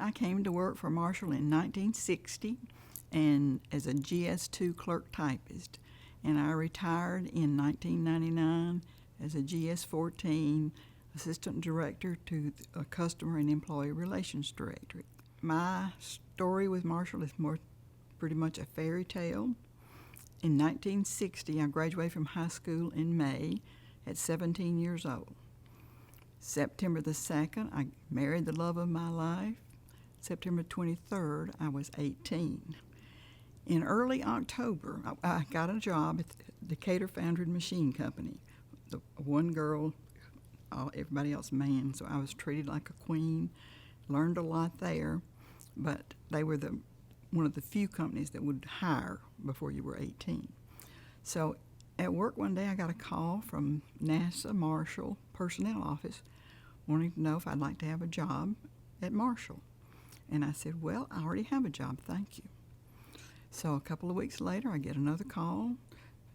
I came to work for Marshall in 1960 and as a GS2 clerk typist, and I retired in 1999 as a GS14 assistant director to a customer and employee relations director. My story with Marshall is pretty much a fairy tale. In 1960, I graduated from high school in May at 17 years old. September the 2nd, I married the love of my life. September 23rd, I was 18. In early October, I got a job at the Decatur Foundry Machine Company. The one girl, everybody else man, so I was treated like a queen, learned a lot there, but they were one of the few companies that would hire before you were 18. So at work one day, I got a call from NASA Marshall Personnel Office wanting to know if I'd like to have a job at Marshall. And I said, well, I already have a job, thank you. So a couple of weeks later, I get another call,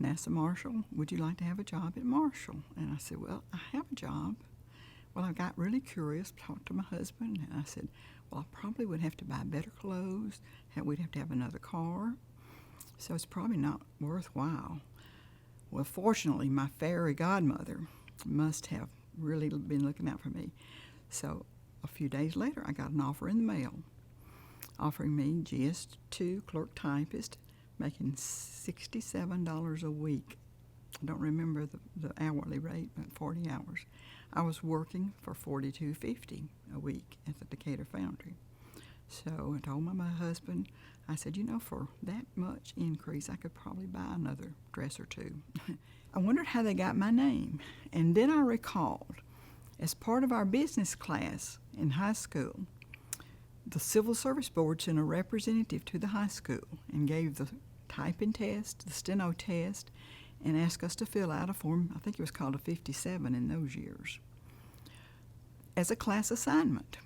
NASA Marshall, would you like to have a job at Marshall? And I said, well, I have a job. Well, I got really curious, talked to my husband, and I said, well, I probably would have to buy better clothes, we'd have to have another car, so it's probably not worthwhile. Well, fortunately, my fairy godmother must have really been looking out for me. So a few days later, I got an offer in the mail offering me GS2 clerk typist, making $67 a week. I don't remember the hourly rate, but 40 hours. I was working for $42.50 a week at the Decatur Foundry. So I told my husband, I said, for that much increase, I could probably buy another dress or two. I wondered how they got my name, and then I recalled, as part of our business class in high school, the Civil Service Board sent a representative to the high school and gave the typing test, the steno test, and asked us to fill out a form, I think it was called a 57 in those years, as a class assignment.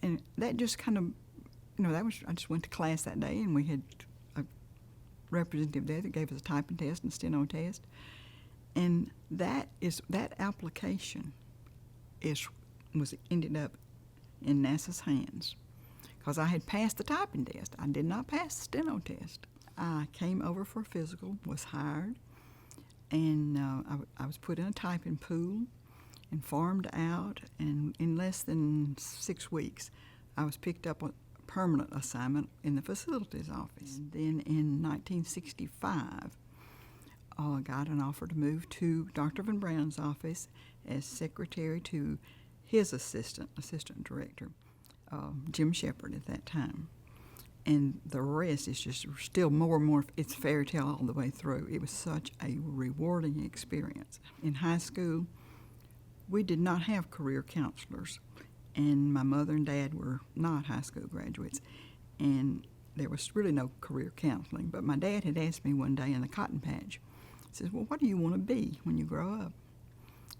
And that just kind of, I just went to class that day, and we had a representative there that gave us a typing test and steno test. And that application ended up in NASA's hands, because I had passed the typing test. I did not pass the steno test. I came over for a physical, was hired, and I was put in a typing pool and farmed out, and in less than 6 weeks, I was picked up on a permanent assignment in the facilities office. And then in 1965, I got an offer to move to Dr. Van Braun's office as secretary to his assistant director, Jim Shepard at that time. And the rest is just still more and more, it's fairy tale all the way through. It was such a rewarding experience. In high school, we did not have career counselors, and my mother and dad were not high school graduates, and there was really no career counseling. But my dad had asked me one day in the cotton patch, he says, well, what do you want to be when you grow up?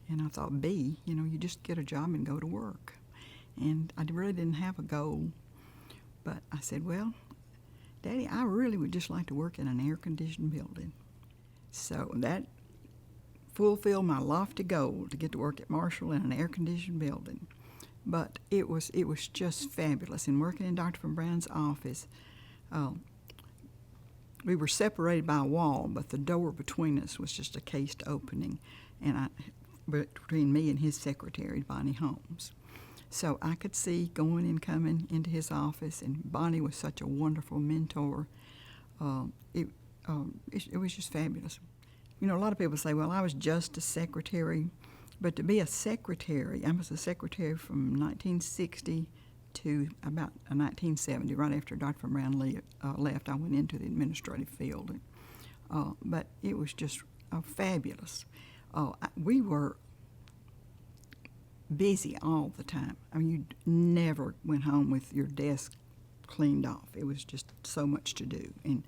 And I thought, you just get a job and go to work. And I really didn't have a goal. But I said, well, Daddy, I really would just like to work in an air-conditioned building. So that fulfilled my lofty goal to get to work at Marshall in an air-conditioned building. But it was just fabulous. And working in Dr. Van Braun's office, we were separated by a wall, but the door between us was just a cased opening, and between me and his secretary, Bonnie Holmes. So I could see going and coming into his office, and Bonnie was such a wonderful mentor. It was just fabulous. A lot of people say, well, I was just a secretary, but to be a secretary, I was a secretary from 1960 to about 1970, right after Dr. Van Braun left. I went into the administrative field. But it was just fabulous. We were busy all the time. I mean, you never went home with your desk cleaned off. It was just so much to do. And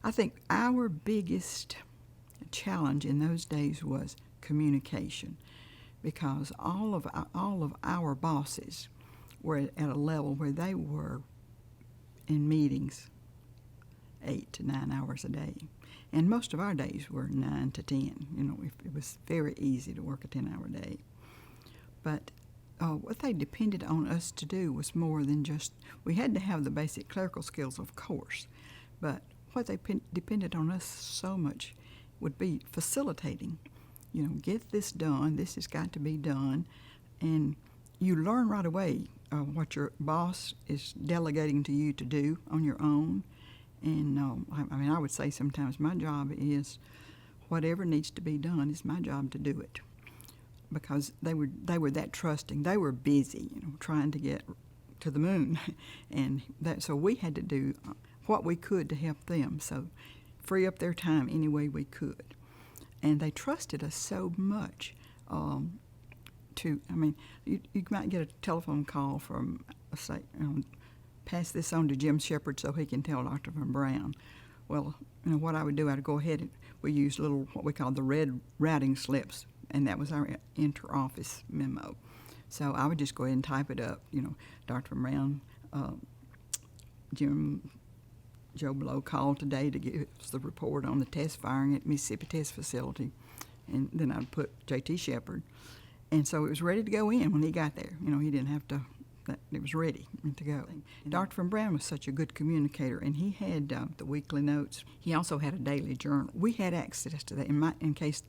I think our biggest challenge in those days was communication, because all of our bosses were at a level where they were in meetings 8 to 9 hours a day. And most of our days were 9 to 10. It was very easy to work a 10-hour day. But what they depended on us to do was more than just, we had to have the basic clerical skills, of course, but what they depended on us so much would be facilitating. You know, get this done, this has got to be done, and you learn right away what your boss is delegating to you to do on your own. And I mean, I would say sometimes my job is whatever needs to be done is my job to do it, because they were that trusting. They were busy, you know, trying to get to the moon, and so we had to do what we could to help them. So free up their time any way we could, and they trusted us so much. I mean, you might get a telephone call from, say, pass this on to Jim Shepard so he can tell Dr. Von Braun. Well, you know, what I would do, I'd go ahead and we used little, what we call the red routing slips, and that was our inter-office memo. So I would just go ahead and type it up, you know, Dr. Von Braun, Joe Blow called today to give us the report on the test firing at Mississippi Test Facility, and then I'd put J.T. Shepard. And so it was ready to go in when he got there. You know, he didn't have to, it was ready to go. Dr. Von Braun was such a good communicator, and he had the weekly notes. He also had a daily journal. We had access to that in case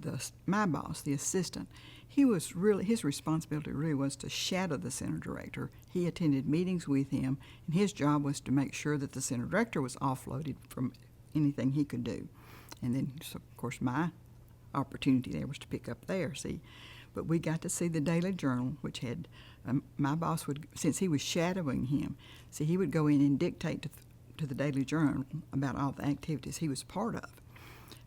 my boss, the assistant, his responsibility really was to shadow the center director. He attended meetings with him, and his job was to make sure that the center director was offloaded from anything he could do. And then, so of course, my opportunity there was to pick up there, see. But we got to see the daily journal, which had, my boss would, since he was shadowing him, see, he would go in and dictate to the daily journal about all the activities he was part of.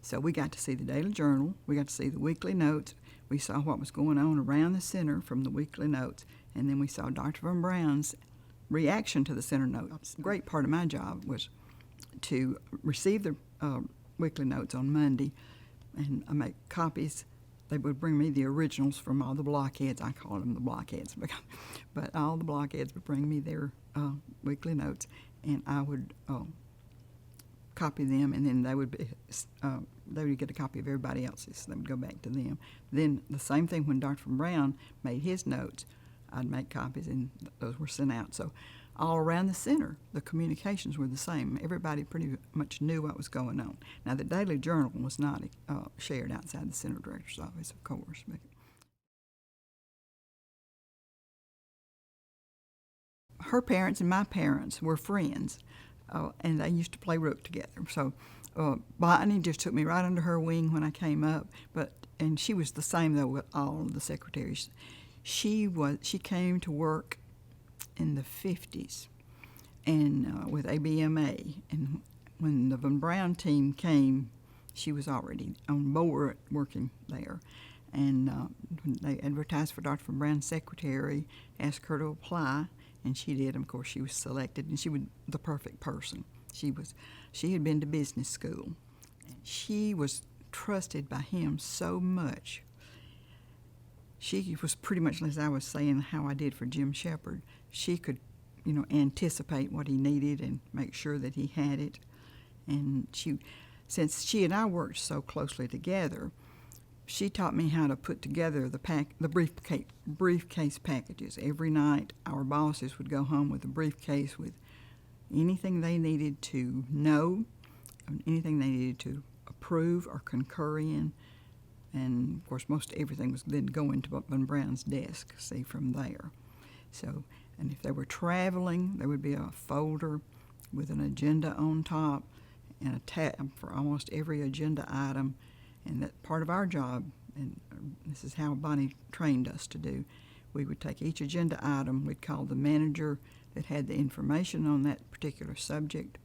So we got to see the daily journal, we got to see the weekly notes, we saw what was going on around the center from the weekly notes, and then we saw Dr. Von Braun's reaction to the center notes. A great part of my job was to receive the weekly notes on Monday and make copies. They would bring me the originals from all the blockheads. I call them the blockheads, but all the blockheads would bring me their weekly notes, and I would copy them, and then they would get a copy of everybody else's. They would go back to them. Then the same thing when Dr. Von Braun made his notes, I'd make copies, and those were sent out. So all around the center, the communications were the same. Everybody pretty much knew what was going on. Now, the daily journal was not shared outside the center director's office, of course. But her parents and my parents were friends, and they used to play rook together. So Bonnie just took me right under her wing when I came up, and she was the same, though, with all of the secretaries. She came to work in the 50s and with ABMA, and when the Von Braun team came, she was already on board working there. And when they advertised for Dr. Von Braun's secretary, asked her to apply, and she did. Of course, she was selected, and she was the perfect person. She had been to business school. She was trusted by him so much. She was pretty much, as I was saying, how I did for Jim Shepard. She could, you know, anticipate what he needed and make sure that he had it. And since she and I worked so closely together, she taught me how to put together the briefcase packages. Every night, our bosses would go home with a briefcase with anything they needed to know, anything they needed to approve or concur in. And, of course, most everything was then going to Von Braun's desk, see, from there. So, and if they were traveling, there would be a folder with an agenda on top and a tab for almost every agenda item. And that part of our job, and this is how Bonnie trained us to do, we would take each agenda item, we'd call the manager that had the information on that particular subject,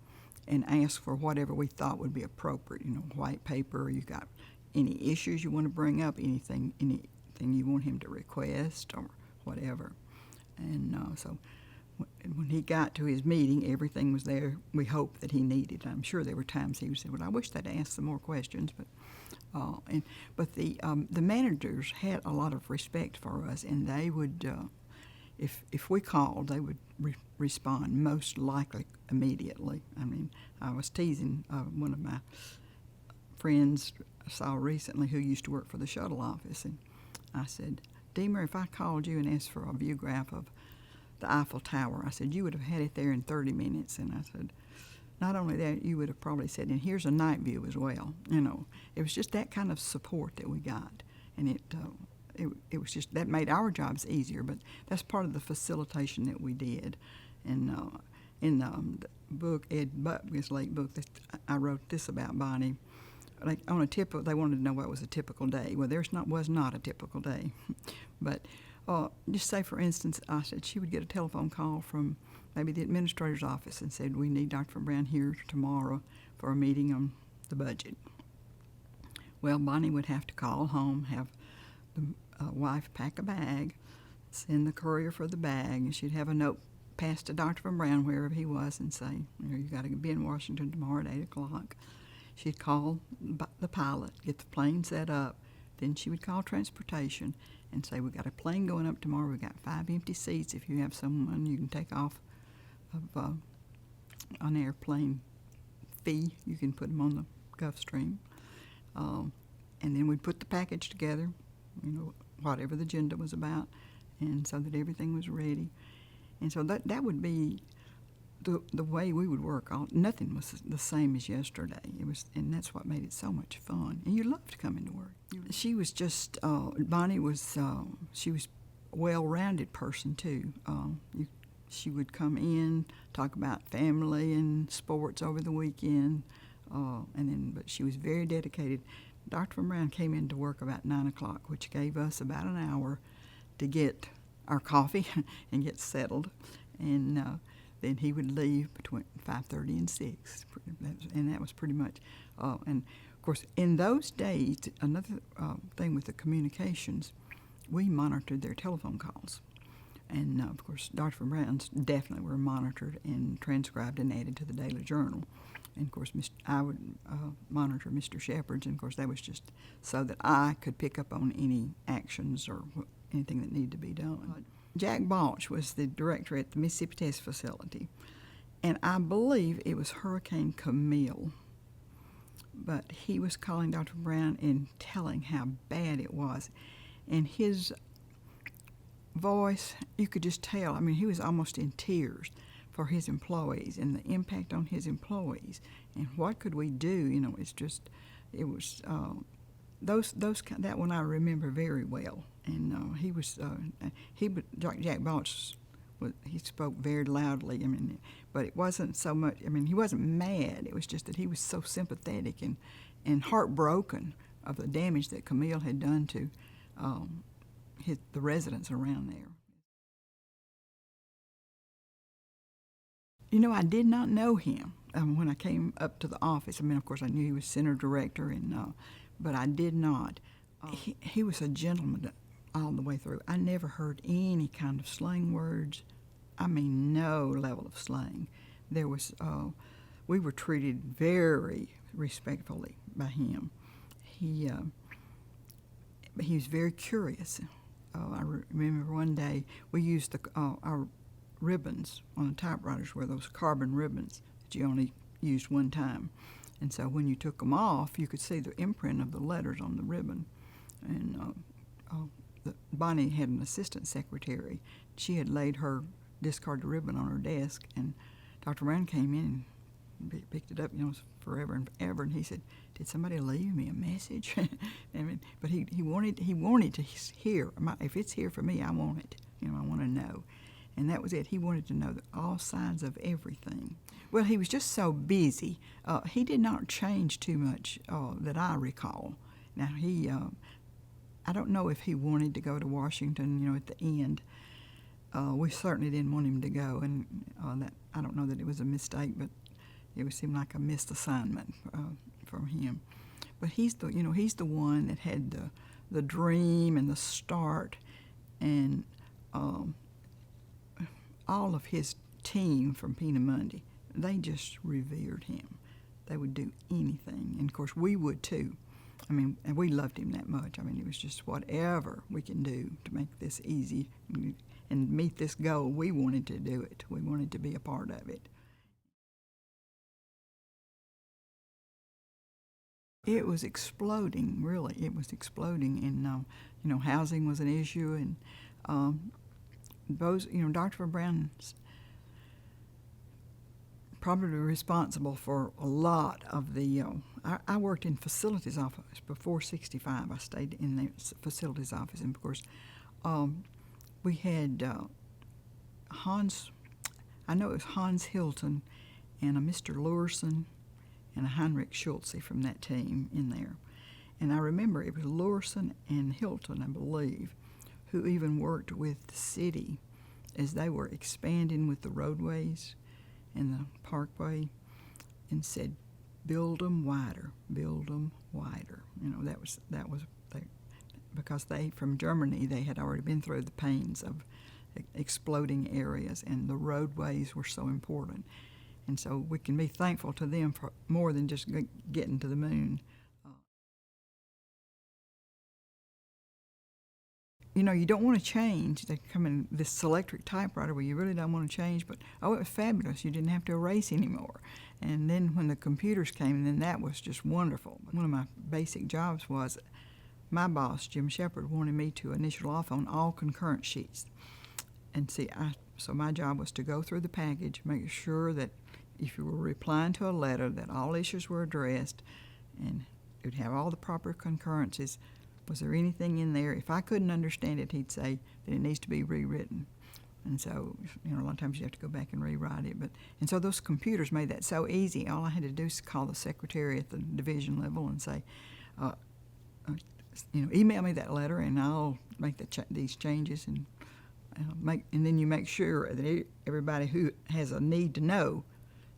and ask for whatever we thought would be appropriate, you know, white paper, you got any issues you want to bring up, anything you want him to request or whatever. And so when he got to his meeting, everything was there we hoped that he needed. I'm sure there were times he would say, well, I wish they'd asked some more questions, but the managers had a lot of respect for us, and they would, if we called, they would respond most likely immediately. I mean, I was teasing one of my friends I saw recently who used to work for the shuttle office, and I said, Deemer, if I called you and asked for a view graph of the Eiffel Tower, I said, you would have had it there in 30 minutes. And I said, not only that, you would have probably said, and here's a night view as well. You know, it was just that kind of support that we got. And it was just, that made our jobs easier, but that's part of the facilitation that we did. And in the book, Ed Buck's late book, that I wrote this about Bonnie. Like on a they wanted to know what was a typical day. Well, was not a typical day, but just say, for instance, I said she would get a telephone call from maybe the administrator's office and said, we need Dr. Braun here tomorrow for a meeting on the budget. Well, Bonnie would have to call home, have the wife pack a bag, send the courier for the bag, and she'd have a note passed to Dr. Braun wherever he was and say, you got to be in Washington tomorrow at 8 o'clock. She'd call the pilot, get the plane set up. Then she would call transportation and say, we got a plane going up tomorrow. We got 5 empty seats. If you have someone you can take off of an airplane fee, you can put them on the Gulfstream. And then we'd put the package together, you know, whatever the agenda was about, and so that everything was ready. And so that would be the way we would work. Nothing was the same as yesterday. And that's what made it so much fun. And you loved coming to work. She was just Bonnie was she was a well-rounded person too. She would come in, talk about family and sports over the weekend, but she was very dedicated. Dr. Braun came into work about 9 o'clock, which gave us about an hour to get our coffee and get settled, and then he would leave between 5:30 and 6, and that was pretty much. And of course, in those days, another thing with the communications, we monitored their telephone calls, and of course, Dr. Braun's definitely were monitored and transcribed and added to the daily journal. And of course, I would monitor Mr. Shepard's, and of course, that was just so that I could pick up on any actions or anything that needed to be done. Jack Balch was the director at the Mississippi Test Facility, and I believe it was Hurricane Camille, but he was calling Dr. Braun and telling how bad it was, and his voice, you could just tell, I mean, he was almost in tears for his employees and the impact on his employees, and what could we do? You know, it was that one I remember very well. And Jack Balch, he spoke very loudly. I mean, but it wasn't so much. I mean, he wasn't mad. It was just that he was so sympathetic and heartbroken of the damage that Camille had done to the residents around there. You know, I did not know him when I came up to the office. I mean, of course, I knew he was center director, but I did not. He was a gentleman all the way through. I never heard any kind of slang words. I mean, no level of slang. There was, we were treated very respectfully by him. He was very curious. I remember one day we used our ribbons on the typewriters were those carbon ribbons that you only used one time. And so when you took them off, you could see the imprint of the letters on the ribbon. And Bonnie had an assistant secretary. She had laid her discarded ribbon on her desk, and Dr. Braun came in and picked it up, you know, forever and ever, and he said, "Did somebody leave me a message?" I mean, but he wanted to hear. If it's here for me, I want it. You know, I want to know. And that was it. He wanted to know all sides of everything. Well, he was just so busy. He did not change too much that I recall. Now, I don't know if he wanted to go to Washington, you know, at the end. We certainly didn't want him to go, and that I don't know that it was a mistake, but it would seem like a missed assignment from him. But he's the one that had the dream and the start, and all of his team from Peenemünde, they just revered him. They would do anything, and of course we would too. I mean, and we loved him that much. I mean, it was just whatever we can do to make this easy and meet this goal. We wanted to do it. We wanted to be a part of it. It was exploding, really. It was exploding, and housing was an issue, and Dr. Von Braun's probably responsible for a lot of the. I worked in facilities office before '65. I stayed in the facilities office, and of course, we had Hans. I know it was Hans Hilton, and a Mr. Lurson, and a Heinrich Schulze from that team in there. And I remember it was Lurson and Hilton, I believe, who even worked with the city as they were expanding with the roadways and the parkway, and said, "Build them wider, build them wider." That was because they, from Germany, they had already been through the pains of exploding areas, and the roadways were so important. And so we can be thankful to them for more than just getting to the moon. You don't want to change. They come in this electric typewriter where you really don't want to change, but it was fabulous. You didn't have to erase anymore. And then when the computers came, then that was just wonderful. One of my basic jobs was, my boss, Jim Shepard, wanted me to initial off on all concurrent sheets. And so my job was to go through the package, make sure that if you were replying to a letter, that all issues were addressed, and it would have all the proper concurrences. Was there anything in there? If I couldn't understand it, he'd say that it needs to be rewritten. And so, a lot of times you have to go back and rewrite it. And so those computers made that so easy. All I had to do is call the secretary at the division level and say, email me that letter, and I'll make these changes, and then you make sure that everybody who has a need to know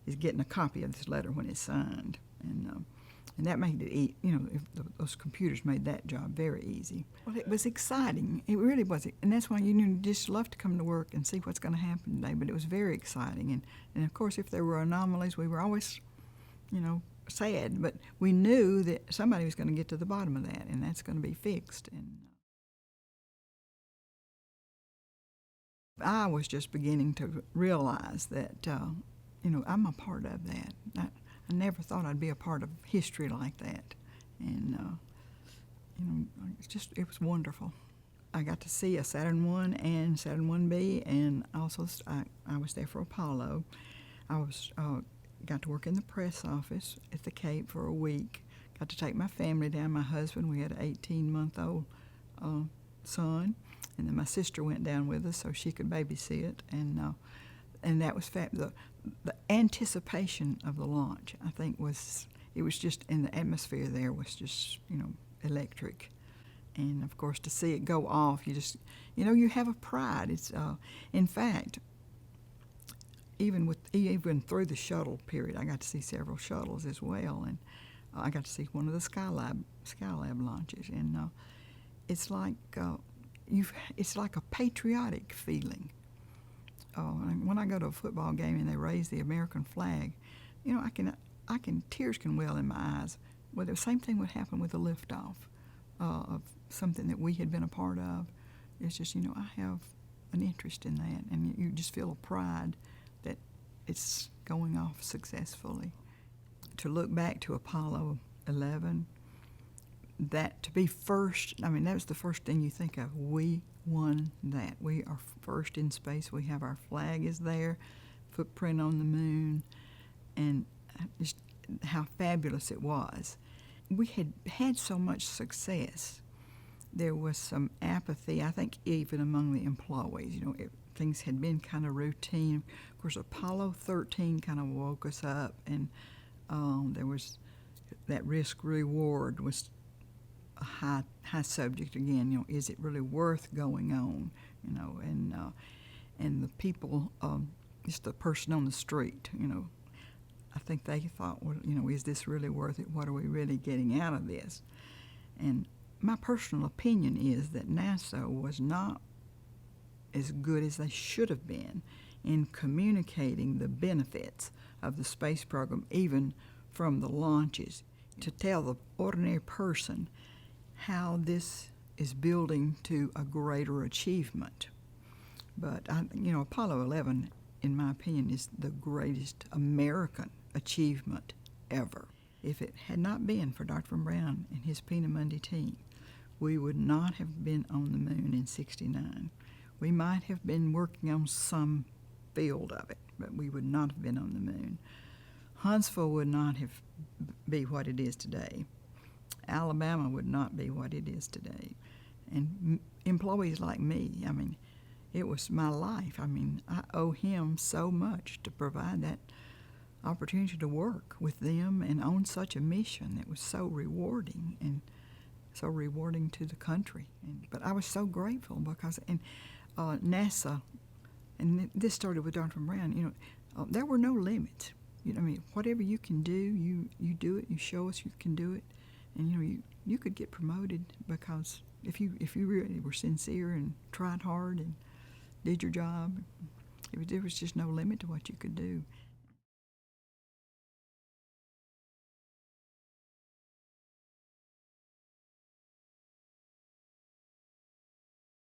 is getting a copy of this letter when it's signed. And that made it, those computers made that job very easy. Well, it was exciting. It really was. And that's why you just love to come to work and see what's going to happen today. But it was very exciting. And of course, if there were anomalies, we were always, sad. But we knew that somebody was going to get to the bottom of that, and that's going to be fixed. And I was just beginning to realize that, I'm a part of that. I never thought I'd be a part of history like that, and it was wonderful. I got to see a Saturn I and Saturn 1B, and also I was there for Apollo. I got to work in the press office at the Cape for a week. Got to take my family down. My husband, we had an 18-month-old son, and then my sister went down with us so she could babysit, and that was the anticipation of the launch, I think, it was just, in the atmosphere there was just, electric. And of course, to see it go off, you just, you have a pride. It's, in fact, even through the shuttle period, I got to see several shuttles as well, and I got to see one of the Skylab launches, and it's like a patriotic feeling. When I go to a football game and they raise the American flag, tears can well in my eyes. Well, the same thing would happen with the liftoff of something that we had been a part of. It's just, I have an interest in that, and you just feel a pride that it's going off successfully. To look back to Apollo 11, that to be first, that was the first thing you think of. We won that. We are first in space. We have our flag is there, footprint on the moon, and just how fabulous it was. We had had so much success. There was some apathy, I think, even among the employees. Things had been kind of routine. Of course, Apollo 13 kind of woke us up, and there was that risk-reward was a high subject again. Is it really worth going on? And the people, just the person on the street. I think they thought, well, is this really worth it? What are we really getting out of this? And my personal opinion is that NASA was not as good as they should have been in communicating the benefits of the space program, even from the launches, to tell the ordinary person how this is building to a greater achievement. But, Apollo 11, in my opinion, is the greatest American achievement ever. If it had not been for Dr. Von Braun and his Pina Mundi team, we would not have been on the moon in '69. We might have been working on some field of it, but we would not have been on the moon. Huntsville would not have be what it is today. Alabama would not be what it is today. And employees like me, I mean, it was my life. I mean, I owe him so much to provide that opportunity to work with them and on such a mission that was so rewarding and so rewarding to the country. But I was so grateful because NASA, and this started with Dr. Braun, there were no limits. I mean, whatever you can do, you do it. You show us you can do it, and you could get promoted because if you really were sincere and tried hard and did your job, there was just no limit to what you could do.